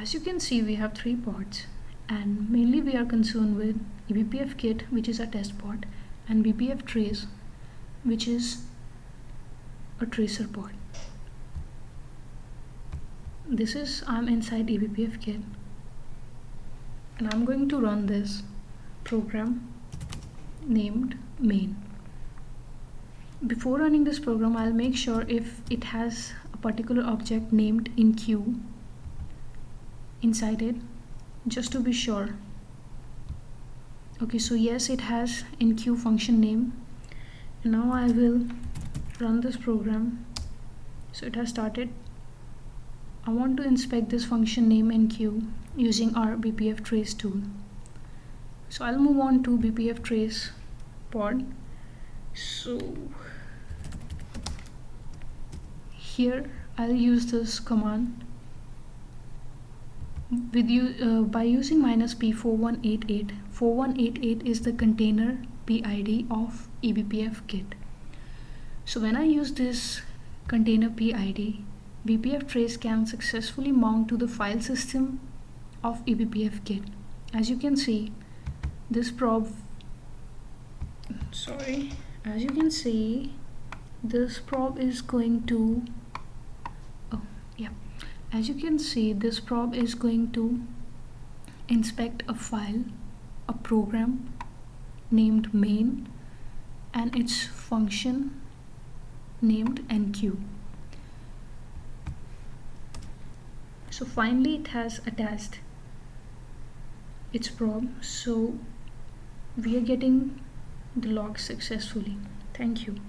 As you can see, we have 3 pods, and mainly we are concerned with eBPFKit, which is a test pod, and bpftrace, which is a tracer pod. I'm inside eBPFKit, and I'm going to run this program named main. Before running this program, I'll make sure if it has a particular object named in queue inside it, just to be sure. Okay, so yes, it has in queue function name. And now I will run this program. So it has started. I want to inspect this function name in queue using our bpftrace tool. So I'll move on to bpftrace pod. So here I'll use this command with you by using -p4188. 4188 is the container PID of eBPFKit. So when I use this container PID, bpftrace can successfully mount to the file system of eBPFKit. As you can see, this probe is going to this probe is going to inspect a file, a program named main, and its function named enqueue. So finally it has attached its probe, so we are getting the log successfully. Thank you.